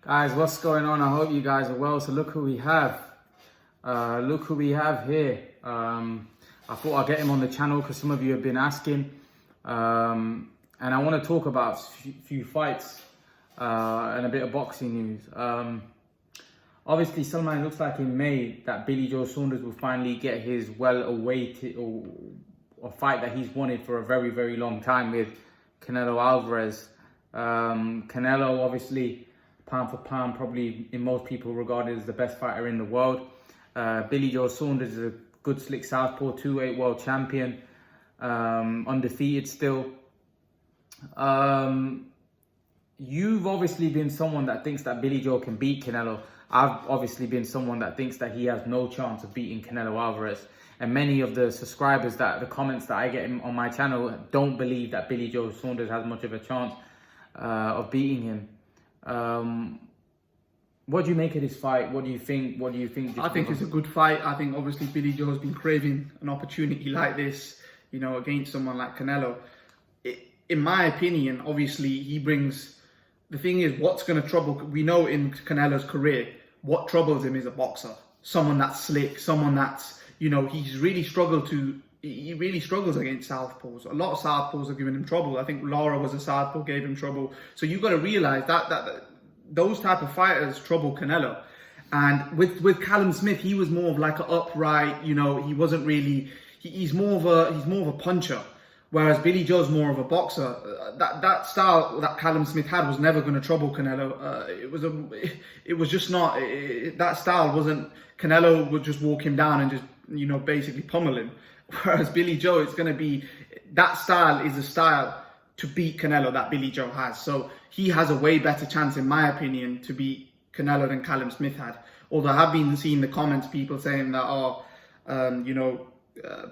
Guys, what's going on? I hope you guys are well. So look who we have. Look who we have here. I thought I'd get him on the channel because some of you have been asking. And I want to talk about a few fights and a bit of boxing news. Obviously, Salman, looks like in May that Billy Joe Saunders will finally get his well-awaited or fight that he's wanted for a very, very long time with Canelo Alvarez. Canelo, obviously, pound for pound, probably in most people regarded as the best fighter in the world. Billy Joe Saunders is a good slick southpaw, 2-8 world champion, undefeated still. You've obviously been someone that thinks that Billy Joe can beat Canelo. I've obviously been someone that thinks that he has no chance of beating Canelo Alvarez. And many of the subscribers, the comments that I get on my channel, don't believe that Billy Joe Saunders has much of a chance of beating him. What do you make of this fight? What do you think? I think it's a good fight. I think obviously Billy Joe's been craving an opportunity like this, against someone like Canelo. In my opinion, obviously he brings. The thing is, what's going to trouble? We know in Canelo's career, what troubles him is a boxer, someone that's slick, someone that's he's really struggled to. He really struggles against southpaws. A lot of southpaws have given him trouble. I think Lara was a southpaw, gave him trouble. So you've got to realize that those type of fighters trouble Canelo. And with Callum Smith, he was more of like an upright. He wasn't really. He's more of a puncher, whereas Billy Joe's more of a boxer. That style that Callum Smith had was never going to trouble Canelo. It was just not. That style wasn't. Canelo would just walk him down and just basically pummel him. Whereas Billy Joe, it's going to be, that style is a style to beat Canelo that Billy Joe has. So he has a way better chance, in my opinion, to beat Canelo than Callum Smith had. Although I have been seeing the comments, people saying that,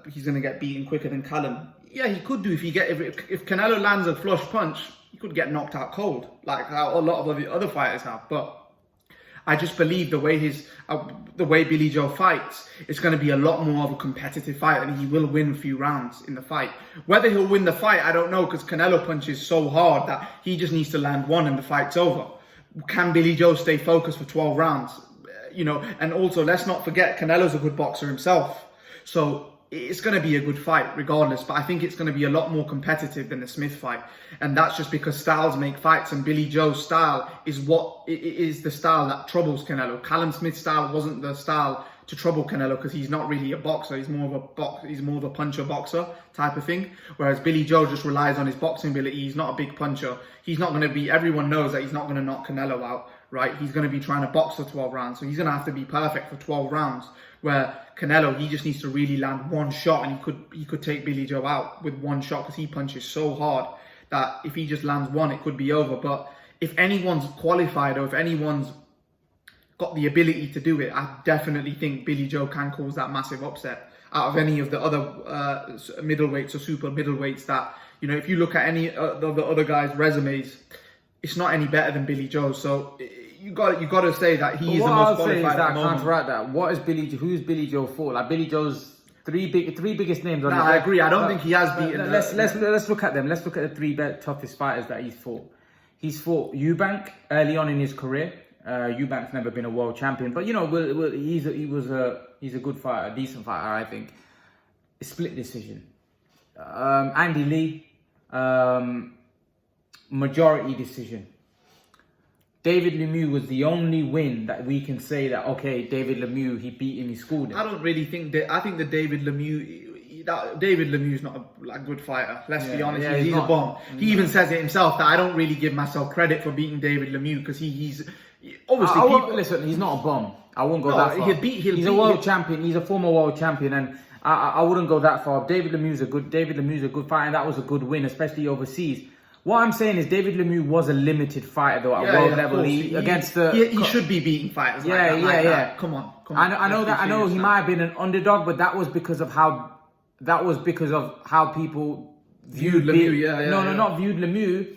he's going to get beaten quicker than Callum. Yeah, he could do if Canelo lands a flush punch, he could get knocked out cold, like how a lot of the other fighters have. But I just believe the way Billy Joe fights, it's going to be a lot more of a competitive fight, and he will win a few rounds in the fight. Whether he'll win the fight, I don't know, because Canelo punches so hard that he just needs to land one and the fight's over. Can Billy Joe stay focused for 12 rounds? And also let's not forget Canelo's a good boxer himself, so it's going to be a good fight regardless, but I think it's going to be a lot more competitive than the Smith fight. And that's just because styles make fights, and Billy Joe's style is the style that troubles Canelo. Callum Smith's style wasn't the style to trouble Canelo because he's not really a boxer. He's more of a puncher boxer type of thing. Whereas Billy Joe just relies on his boxing ability. He's not a big puncher. He's not going to be, everyone knows that he's not going to knock Canelo out, right? He's going to be trying to box for 12 rounds. So he's going to have to be perfect for 12 rounds. Where Canelo, he just needs to really land one shot, and he could take Billy Joe out with one shot because he punches so hard that if he just lands one, it could be over. But if anyone's qualified or if anyone's got the ability to do it, I definitely think Billy Joe can cause that massive upset out of any of the other middleweights or super middleweights that, if you look at any of the other guys' resumes, it's not any better than Billy Joe. So you got to say that he is the most qualified at the moment. Counteract that. What is Billy Joe? Who's Billy Joe for? Like Billy Joe's three biggest names. No, I agree. I don't think he has beaten. Let's look at them. Let's look at the three toughest fighters that he's fought. He's fought Eubank early on in his career. Eubank's never been a world champion, but he's a good fighter, a decent fighter, I think. A split decision. Andy Lee, majority decision. David Lemieux was the only win that we can say that, okay, David Lemieux, he beat him, he schooled him. I don't really think that. I think that David Lemieux's not a good fighter. Let's be honest. Yeah, he's a bum. He even says it himself that I don't really give myself credit for beating David Lemieux because he's obviously. Listen, he's not a bum. I won't go that far. He's a world champion. He's a former world champion, and I wouldn't go that far. David Lemieux's a good fighter, and that was a good win, especially overseas. What I'm saying is David Lemieux was a limited fighter though at world level. He should be beating fighters. Yeah. Come on. I know he might have been an underdog, but that was because of how people viewed Lemieux. Not viewed Lemieux.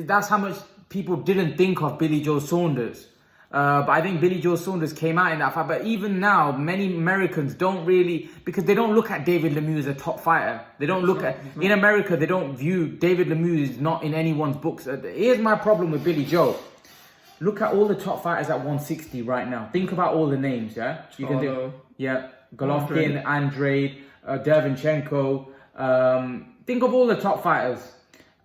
That's how much people didn't think of Billy Joe Saunders. But I think Billy Joe Saunders came out in that fight. But even now, many Americans don't really, because they don't look at David Lemieux as a top fighter. They don't look at, in America, they don't view David Lemieux is not in anyone's books. Here's my problem with Billy Joe. look at all the top fighters at 160 right now. Think about all the names, yeah? You can do, yeah, Golovkin, Andrade, Derevyanchenko. Think of all the top fighters.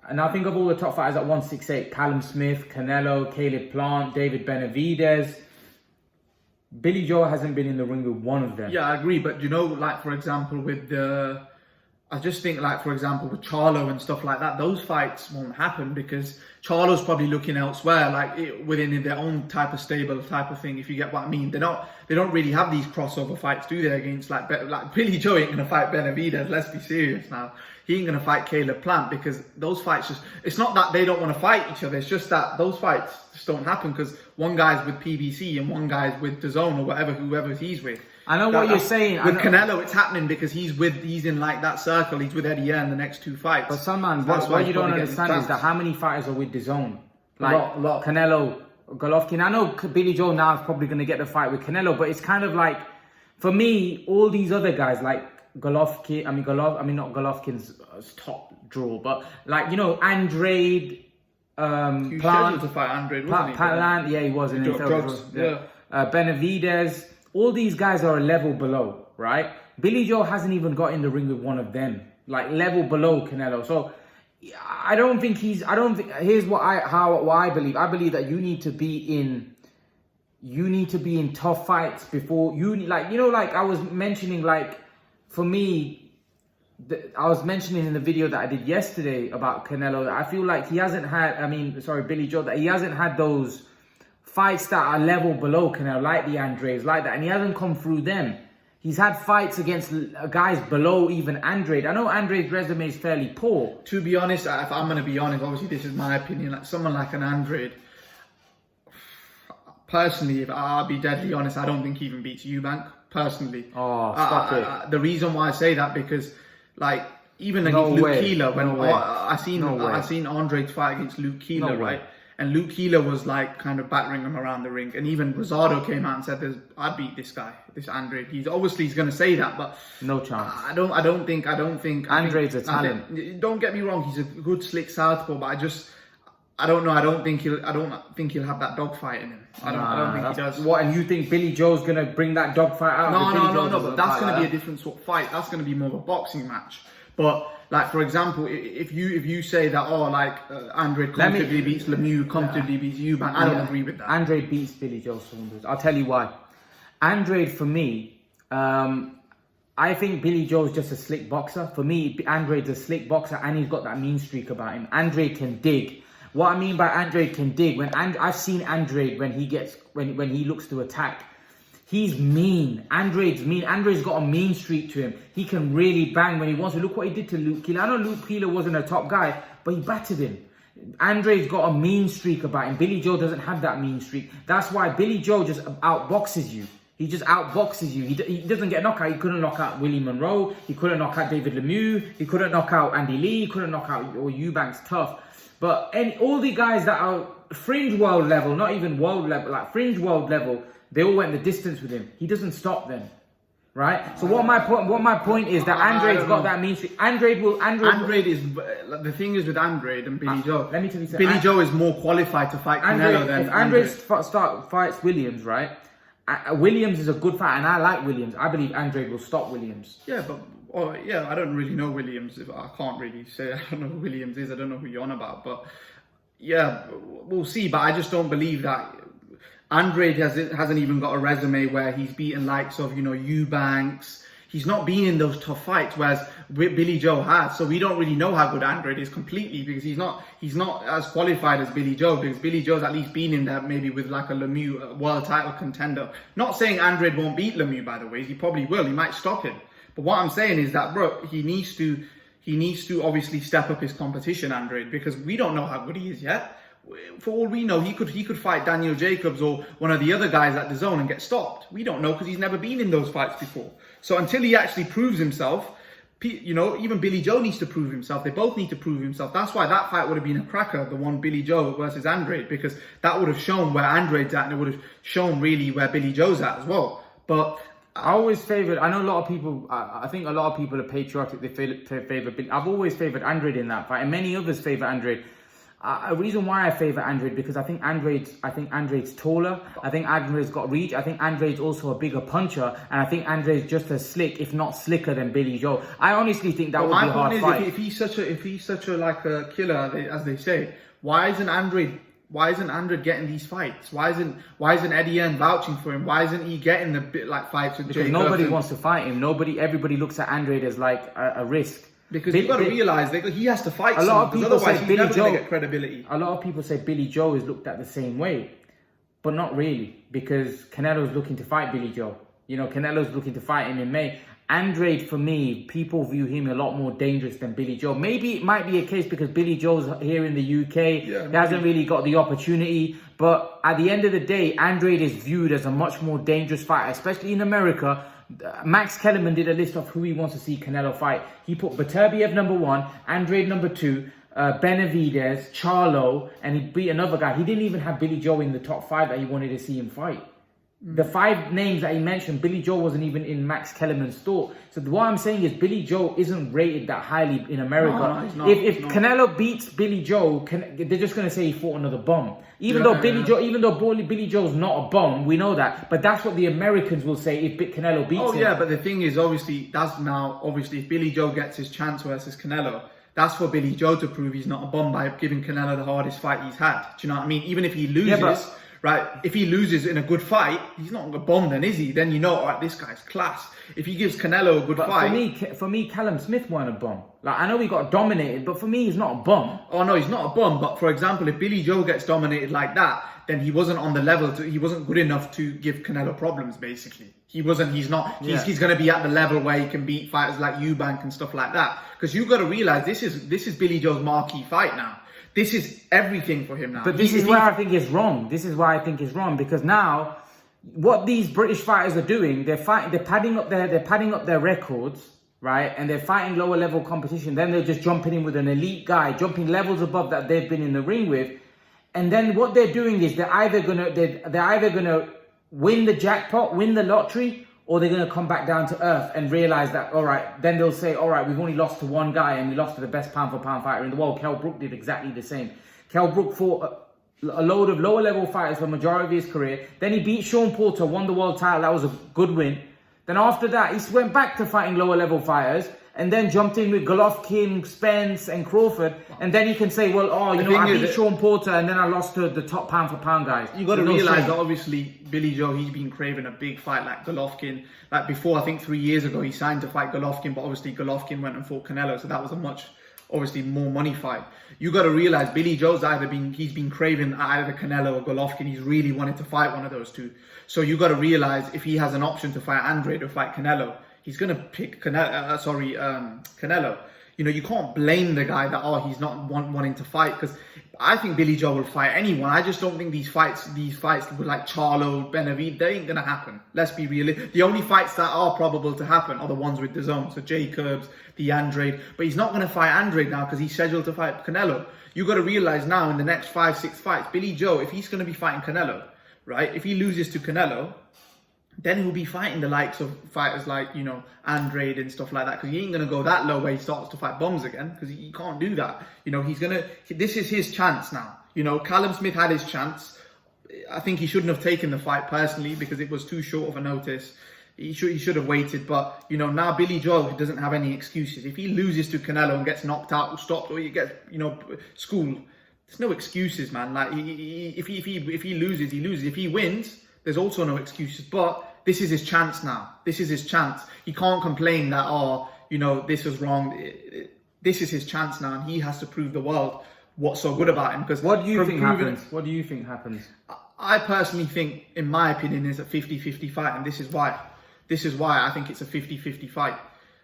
And now think of all the top fighters at 168. Callum Smith, Canelo, Caleb Plant, David Benavidez. Billy Joe hasn't been in the ring with one of them. Yeah, I agree. But you know, like for example, with I just think like for example with Charlo and stuff like that, those fights won't happen because Charlo's probably looking elsewhere, like within their own type of stable type of thing. If you get what I mean, they don't really have these crossover fights, do they? Against like Billy Joe ain't gonna fight Benavidez. Let's be serious now. He ain't gonna fight Caleb Plant because those fights it's not that they don't want to fight each other. It's just that those fights just don't happen because one guy's with PBC and one guy's with DAZN or whoever he's with. I know what you're saying. With Canelo, it's happening because he's in like that circle. He's with Eddie in the next two fights. But Salman, what you don't understand is that how many fighters are with DAZN? Like a lot. Canelo, Golovkin. I know Billy Joe now is probably going to get the fight with Canelo, but it's kind of like, for me, all these other guys like Golovkin. Not Golovkin's top draw, but like Andrade, Plant to fight Andrade, wasn't he? Plant, yeah, he was in Benavidez. All these guys are a level below, right? Billy Joe hasn't even got in the ring with one of them, like level below Canelo. So I don't think here's what I believe. I believe that you need to be in tough fights before like I was mentioning, like for me, I was mentioning in the video that I did yesterday about Canelo that I feel like he hasn't had, Billy Joe, that he hasn't had those fights that are level below Canelo, like the Andrades, like that, and he hasn't come through them. He's had fights against guys below even Andrade. I know Andrade's resume is fairly poor. To be honest, if I'm going to be honest, obviously this is my opinion, like someone like an Andrade, personally, if I'll be deadly honest, I don't think he even beats Eubank, personally. Oh, stop it. The reason why I say that, because like, even against Luke Keeler, when I seen Andrade's fight against Luke Keeler, right? And Luke Keeler was like kind of battering him around the ring. And even Rosado came out and said, I'd beat this guy, this Andrade. He's going to say that, but no chance. I don't think Andrade's a talent. Don't get me wrong, he's a good slick southpaw, but I don't know. I don't think he'll have that dogfight in him. I don't think he does. What? And you think Billy Joe's gonna bring that dogfight out? No. But that's gonna be a different sort of fight. That's gonna be more of a boxing match. But like for example, if you say that Andrade comfortably beats Lemieux, comfortably beats Eubank, I don't agree with that. Andrade beats Billy Joe Saunders. I'll tell you why. Andrade, for me, I think Billy Joe's just a slick boxer. For me, Andrade's a slick boxer and he's got that mean streak about him. Andrade can dig. What I mean by Andrade can dig, I've seen Andrade when he looks to attack, he's mean. Andrade's mean. Andrade's got a mean streak to him. He can really bang when he wants to. Look what he did to Luke Keeler. I know Luke Keeler wasn't a top guy, but he battered him. Andrade's got a mean streak about him. Billy Joe doesn't have that mean streak. That's why Billy Joe just outboxes you. He just outboxes you. He doesn't get knocked out. He couldn't knock out Willie Monroe. He couldn't knock out David Lemieux. He couldn't knock out Andy Lee. He couldn't knock out Eubank's tough. But all the guys that are fringe world level, not even world level, like fringe world level, they all went the distance with him. He doesn't stop them, right? So what my point is that Andrade's got that mean streak. Andrade is the thing is with Andrade and Billy Joe. Let me tell you something. Billy Joe is more qualified to fight Canelo than if Andrade fights Williams, right? Williams is a good fighter, and I like Williams. I believe Andrade will stop Williams. Yeah, but. I don't really know Williams. I can't really say. I don't know who Williams is. I don't know who you're on about. But yeah, we'll see. But I just don't believe that Andrade hasn't even got a resume where he's beaten likes of Eubanks. He's not been in those tough fights, whereas Billy Joe has. So we don't really know how good Andrade is completely because he's not as qualified as Billy Joe, because Billy Joe's at least been in there maybe with like a Lemieux world title contender. Not saying Andrade won't beat Lemieux, by the way. He probably will. He might stop him. But what I'm saying is that, bro, he needs to obviously step up his competition, Andrade, because we don't know how good he is yet. For all we know, he could fight Daniel Jacobs or one of the other guys at DAZN and get stopped. We don't know because he's never been in those fights before. So until he actually proves himself, even Billy Joe needs to prove himself. They both need to prove himself. That's why that fight would have been a cracker, the one Billy Joe versus Andrade, because that would have shown where Andrade's at and it would have shown really where Billy Joe's at as well. But I always favoured, I know a lot of people, I think a lot of people are patriotic, they favour Billy. I've always favoured Andrade in that fight, and many others favour Andrade. A reason why I favour Andrade, because I think Andrade's taller. I think Andrade's got reach. I think Andrade's also a bigger puncher, and I think Andrade's just as slick, if not slicker, than Billy Joe. I honestly think that would be a hard fight. If he's such a like a killer, as they say, why isn't Andrade getting these fights? Why isn't Eddie Hearn vouching for him? Why isn't he getting the bit like fights with because Jay nobody Gerson? wants to fight him. Everybody looks at Andrade as like a risk. Because you've got to realise he has to fight a lot of people otherwise say he's never Billy going Joe to get credibility. A lot of people say Billy Joe is looked at the same way, but not really, because Canelo's looking to fight Billy Joe. You know, Canelo's looking to fight him in May. Andrade, for me, people view him a lot more dangerous than Billy Joe. Maybe it might be a case because Billy Joe's here in the UK. He hasn't really got the opportunity. But at the end of the day, Andrade is viewed as a much more dangerous fighter, especially in America. Max Kellerman did a list of who he wants to see Canelo fight. He put Beterbiev number 1, Andrade number 2, Benavidez, Charlo, and he beat another guy. He didn't even have Billy Joe in the top 5 that he wanted to see him fight. The 5 names that he mentioned, Billy Joe wasn't even in Max Kellerman's thought. So what I'm saying is Billy Joe isn't rated that highly in America. No, he's not. If Canelo beats Billy Joe, they're just going to say he fought another bum. Even though Billy Joe's not a bum, we know that. But that's what the Americans will say if Canelo beats him. Oh yeah, but the thing is, obviously if Billy Joe gets his chance versus Canelo, that's for Billy Joe to prove he's not a bum by giving Canelo the hardest fight he's had. Do you know what I mean? Even if he loses, right? If he loses in a good fight, he's not a bum then, is he? Then you know, all right, this guy's class. If he gives Canelo a good fight... For me, Callum Smith wasn't a bum. Like, I know he got dominated, but for me, he's not a bum. Oh no, he's not a bum. But for example, if Billy Joe gets dominated like that, then he wasn't on the level. He wasn't good enough to give Canelo problems. Basically, he's going to be at the level where he can beat fighters like Eubank and stuff like that. Because you've got to realize this is Billy Joe's marquee fight now. This is everything for him now. But this is where I think it's wrong. This is why I think it's wrong, because now what these British fighters are doing, they're padding up their records, right? And they're fighting lower level competition. Then they're just jumping in with an elite guy, jumping levels above that they've been in the ring with. And then what they're doing is they're either gonna win the jackpot, win the lottery, or they're going to come back down to earth and realize that, all right, then they'll say, all right, we've only lost to one guy and we lost to the best pound-for-pound fighter in the world. Kell Brook did exactly the same. Kell Brook fought a load of lower-level fighters for the majority of his career. Then he beat Sean Porter, won the world title. That was a good win. Then after that, he went back to fighting lower-level fighters and then jumped in with Golovkin, Spence, and Crawford. And then he can say, well, I beat Sean Porter and then I lost to the top pound-for-pound guys. You got to realize that obviously Billy Joe, he's been craving a big fight like Golovkin. Like before, I think 3 years ago, he signed to fight Golovkin, but obviously Golovkin went and fought Canelo, so that was a much, obviously, more money fight. You got to realize Billy Joe's he's been craving either Canelo or Golovkin. He's really wanted to fight one of those two. So you got to realize if he has an option to fight Andrade or fight Canelo, he's going to pick Canelo. You know, you can't blame the guy that, he's not wanting to fight, because I think Billy Joe will fight anyone. I just don't think these fights with like Charlo, Benavidez, they ain't going to happen. Let's be realistic. The only fights that are probable to happen are the ones with DAZN. So Jacobs, the Andrade. But he's not going to fight Andrade now because he's scheduled to fight Canelo. You got to realize now in the next 5-6 fights, Billy Joe, if he's going to be fighting Canelo, right? If he loses to Canelo, then he'll be fighting the likes of fighters like, Andrade and stuff like that, because he ain't going to go that low where he starts to fight bums again, because he can't do that. This is his chance now. Callum Smith had his chance. I think he shouldn't have taken the fight personally because it was too short of a notice. He should have waited, but now Billy Joe doesn't have any excuses. If he loses to Canelo and gets knocked out or stopped, or he gets, schooled, there's no excuses, man. Like if he loses, he loses. If he wins, there's also no excuses, but this is his chance now. This is his chance. He can't complain that, this was wrong. This is his chance now, and he has to prove the world what's so good about him. Because what do you think happens? What do you think happens? I personally think, in my opinion, it's a 50-50 fight, and this is why. This is why I think it's a 50-50 fight.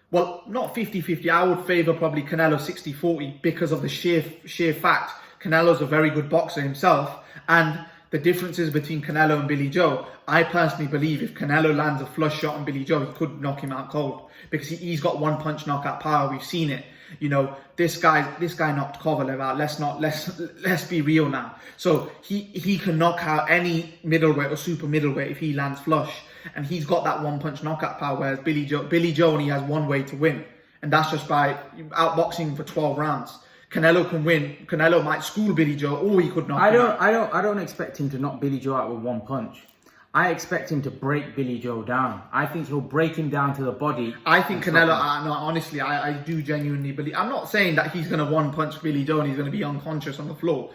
Well, not 50-50. I would favour probably Canelo 60-40 because of the sheer fact Canelo's a very good boxer himself, and the differences between Canelo and Billy Joe. I personally believe if Canelo lands a flush shot on Billy Joe, he could knock him out cold, because he's got one punch knockout power. We've seen it. This guy knocked Kovalev out. Let's be real now. So he can knock out any middleweight or super middleweight if he lands flush, and he's got that one punch knockout power. Whereas Billy Joe only has one way to win, and that's just by outboxing for 12 rounds. Canelo can win. Canelo might school Billy Joe, or he could knock him out. I don't expect him to knock Billy Joe out with one punch. I expect him to break Billy Joe down. I think he'll break him down to the body. I think Canelo, no, honestly, I do genuinely believe. I'm not saying that he's going to one punch Billy Joe and he's going to be unconscious on the floor.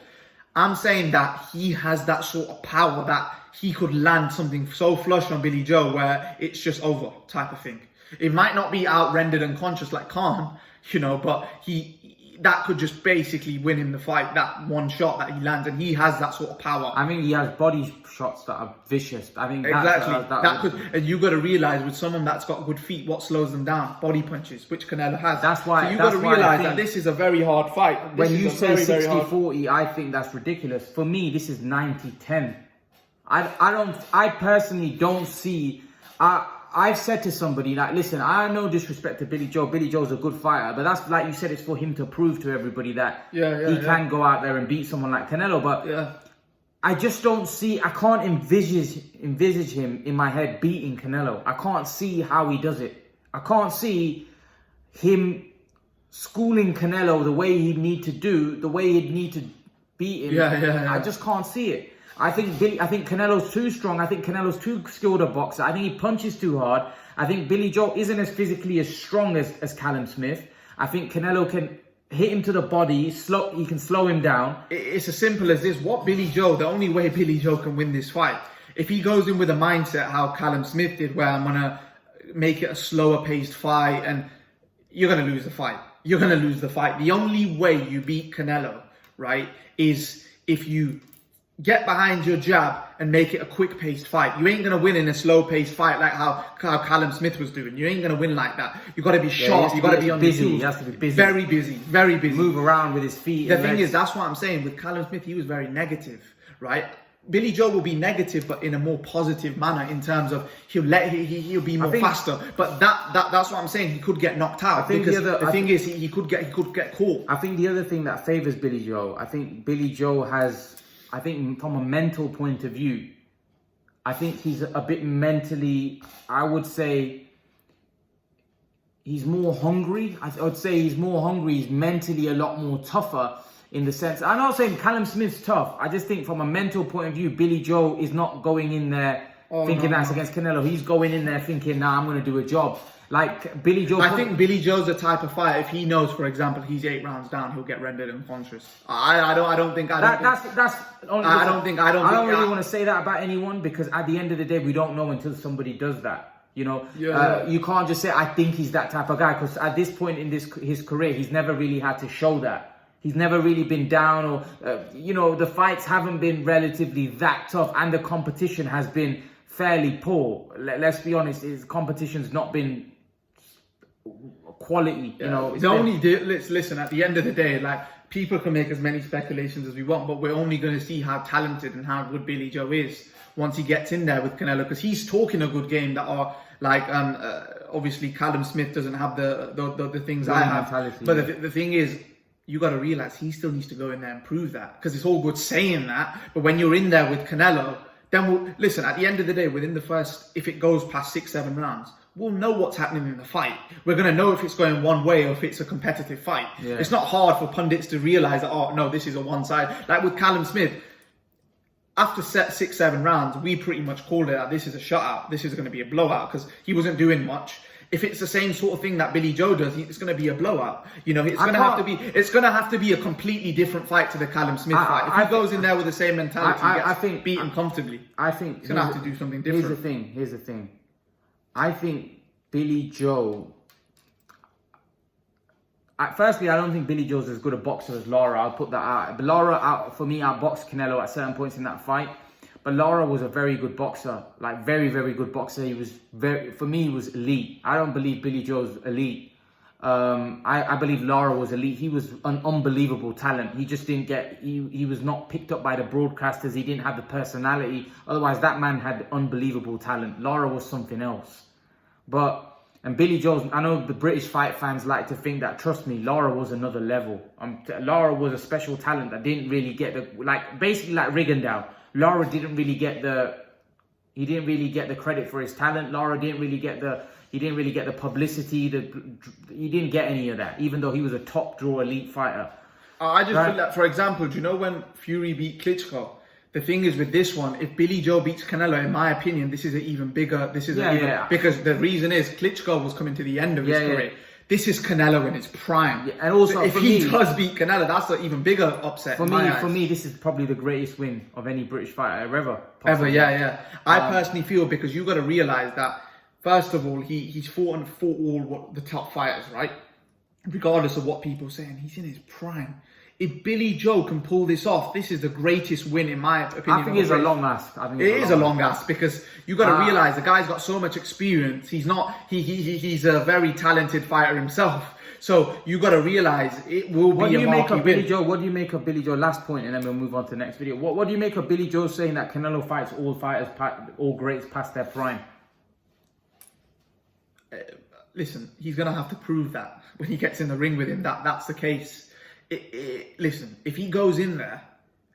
I'm saying that he has that sort of power that he could land something so flush on Billy Joe where it's just over type of thing. It might not be out-rendered unconscious like Khan, but that could just basically win him the fight, that one shot that he lands, and he has that sort of power. I think he has body shots that are vicious. I think exactly. And you got to realize with someone that's got good feet, what slows them down? Body punches, which Canelo has. That's why. So you got to realize that this is a very hard fight. When you say 60-40, I think that's ridiculous. For me, this is 90-10. I personally don't see. I've said to somebody that, listen, I have no disrespect to Billy Joe. Billy Joe's a good fighter, but that's, like you said, it's for him to prove to everybody that he can go out there and beat someone like Canelo. But I just don't see, I can't envisage him in my head beating Canelo. I can't see how he does it. I can't see him schooling Canelo the way he'd need to do, the way he'd need to beat him. I just can't see it. I think Canelo's too strong. I think Canelo's too skilled a boxer. I think he punches too hard. I think Billy Joe isn't as physically as strong as Callum Smith. I think Canelo can hit him to the body. He can slow him down. It's as simple as this. The only way Billy Joe can win this fight, if he goes in with a mindset how Callum Smith did, where I'm going to make it a slower paced fight, and you're going to lose the fight. You're going to lose the fight. The only way you beat Canelo, right, is if you get behind your jab and make it a quick-paced fight. You ain't going to win in a slow-paced fight like how Callum Smith was doing. You ain't going to win like that. You got to be sharp. You got to be on busy. the tools. He has to be busy. Very busy. Very busy. Move around with his feet. The thing is, that's what I'm saying. With Callum Smith, he was very negative, right? Billy Joe will be negative, but in a more positive manner in terms of he'll be more faster. But that's what I'm saying. He could get knocked out. The thing is, he could get caught. I think the other thing that favors Billy Joe, I think Billy Joe has. I think from a mental point of view, I think he's a bit mentally, I would say, he's more hungry. I would say he's more hungry. He's mentally a lot more tougher in the sense. I'm not saying Callum Smith's tough. I just think from a mental point of view, Billy Joe is not going in there thinking that's against Canelo. He's going in there thinking, nah, I'm going to do a job. Like Billy Joe. I think Billy Joe's the type of fighter. If he knows, for example, he's 8 rounds down, he'll get rendered unconscious. I don't really want to say that about anyone, because at the end of the day, we don't know until somebody does that. You can't just say I think he's that type of guy, because at this point in his career, he's never really had to show that. He's never really been down, or the fights haven't been relatively that tough, and the competition has been fairly poor. Let's be honest, his competition's not been quality. Listen, at the end of the day, like, people can make as many speculations as we want, but we're only going to see how talented and how good Billy Joe is once he gets in there with Canelo, because he's talking a good game that are like obviously Callum Smith doesn't have the things I have, but the thing is, you got to realize he still needs to go in there and prove that, because it's all good saying that, but when you're in there with Canelo, then listen, at the end of the day, within the first, if it goes past 6-7 rounds, we'll know what's happening in the fight. We're going to know if it's going one way or if it's a competitive fight. It's not hard for pundits to realize that, oh, no, this is a one side. Like with Callum Smith, after 6-7 rounds, we pretty much called it that this is a shutout. This is going to be a blowout, because he wasn't doing much. If it's the same sort of thing that Billy Joe does, it's going to be a blowout. It's going to have to be a completely different fight to the Callum Smith fight. If he goes in there with the same mentality, I think beaten comfortably. I think he's going to have to do something different. Here's the thing. I think Billy Joe. Firstly, I don't think Billy Joe's as good a boxer as Lara. I'll put that out. But Lara, for me, outboxed Canelo at certain points in that fight. But Lara was a very good boxer, like very, very good boxer. He was for me, he was elite. I don't believe Billy Joe's elite. I believe Lara was elite. He was an unbelievable talent. He just didn't get, he was not picked up by the broadcasters. He didn't have the personality. Otherwise, that man had unbelievable talent. Lara was something else. And Billy Joe's, I know the British fight fans like to think that, trust me, Lara was another level. Lara was a special talent that didn't really get basically like Rigondeaux. Lara didn't really get the credit for his talent. Lara didn't really get the publicity. He didn't get any of that, even though he was a top draw elite fighter. I just Right. feel that, for example, do you know when Fury beat Klitschko? The thing is with this one, if Billy Joe beats Canelo, in my opinion, this is an even bigger. Because the reason is Klitschko was coming to the end of his career. This is Canelo in its prime. Yeah, and also, so if for he me, does beat Canelo, that's an even bigger upset. For me, this is probably the greatest win of any British fighter ever. Ever, yeah. I personally feel, because you got to realize that, first of all, he's fought all the top fighters, right? Regardless of what people say, and he's in his prime. If Billy Joe can pull this off, this is the greatest win, in my opinion. I think it's a long ask. It is a long ask, because you got to realize the guy's got so much experience. He's a very talented fighter himself. So you got to realize it will be a marquee win. What do you make of Billy Joe? Last point, and then we'll move on to the next video. What do you make of Billy Joe saying that Canelo fights all fighters, all greats past their prime? Listen, he's going to have to prove that when he gets in the ring with him, that's the case. Listen, if he goes in there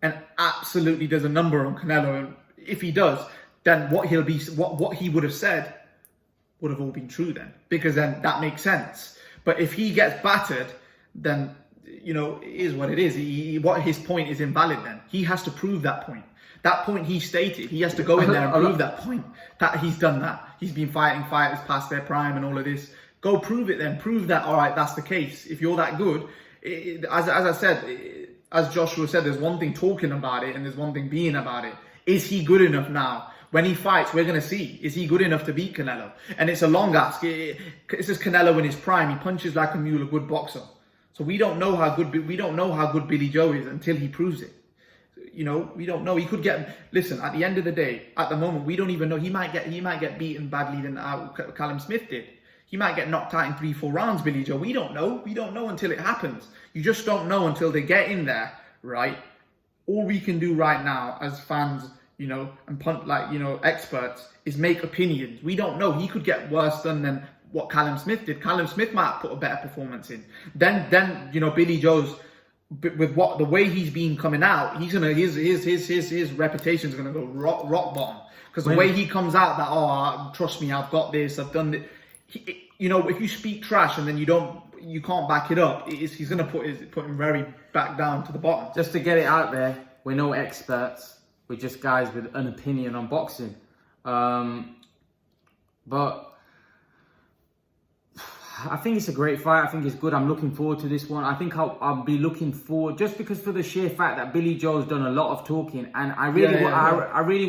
and absolutely does a number on Canelo, and if he does, then what he would have said would have all been true then, because then that makes sense. But if he gets battered, then, you know, it is what it is. His point is invalid then. He has to prove that point. That point he stated, he has to go in there and prove that point, that he's done that. He's been fighting fighters past their prime and all of this. Go prove it then. Prove that, all right, that's the case. If you're that good, as I said, as Joshua said, there's one thing talking about it and there's one thing being about it. Is he good enough now? When he fights, we're going to see. Is he good enough to beat Canelo? And it's a long ask. This is Canelo in his prime. He punches like a mule, a good boxer. So we don't know how good Billy Joe is until he proves it. You know, we don't know. He could get. Listen, at the end of the day, at the moment, we don't even know. He might get beaten badly than Callum Smith did. He might get knocked out in 3-4 rounds, Billy Joe. We don't know. We don't know until it happens. You just don't know until they get in there, right? All we can do right now as fans, you know, and experts, is make opinions. We don't know. He could get worse than what Callum Smith did. Callum Smith might put a better performance in. Then you know, Billy Joe's, with the way he's been coming out, his reputation is gonna go rock bottom, because the way he comes out, that trust me, I've got this, I've done this. You know, if you speak trash and then you can't back it up, he's gonna put him very back down to the bottom. Just to get it out there, we're no experts. We're just guys with an opinion on boxing. But I think it's a great fight. I think it's good. I'm looking forward to this one. I think I'll be looking forward, just because for the sheer fact that Billy Joe's done a lot of talking, and I really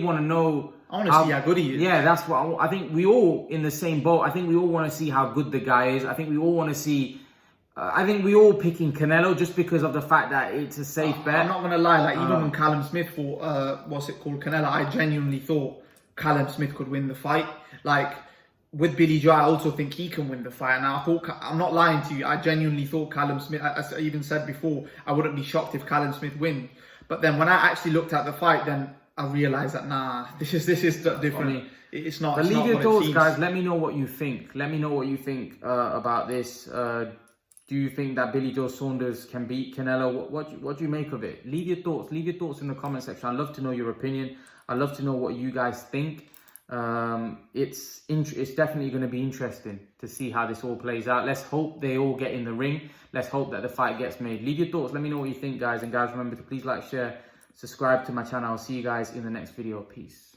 want to know. I want to see how good he is. Yeah, that's what I think. We all in the same boat. I think we all want to see how good the guy is. I think we all want to see. I think we all picking Canelo just because of the fact that it's a safe bet. I'm not gonna lie. Even when Callum Smith fought, Canelo, I genuinely thought Callum Smith could win the fight. Like, with Billy Joe, I also think he can win the fight. Now, I'm not lying to you. I genuinely thought Callum Smith. As I even said before, I wouldn't be shocked if Callum Smith wins. But then when I actually looked at the fight, then I realized that this is different. It's not. But leave your thoughts, guys. Let me know what you think. Let me know what you think about this. Do you think that Billy Joe Saunders can beat Canelo? What do you make of it? Leave your thoughts. Leave your thoughts in the comment section. I'd love to know your opinion. I'd love to know what you guys think. It's definitely going to be interesting to see how this all plays out. Let's hope they all get in the ring. Let's hope that the fight gets made. Leave your thoughts. Let me know what you think, guys. And guys, remember to please like, share, subscribe to my channel. I'll see you guys in the next video. Peace.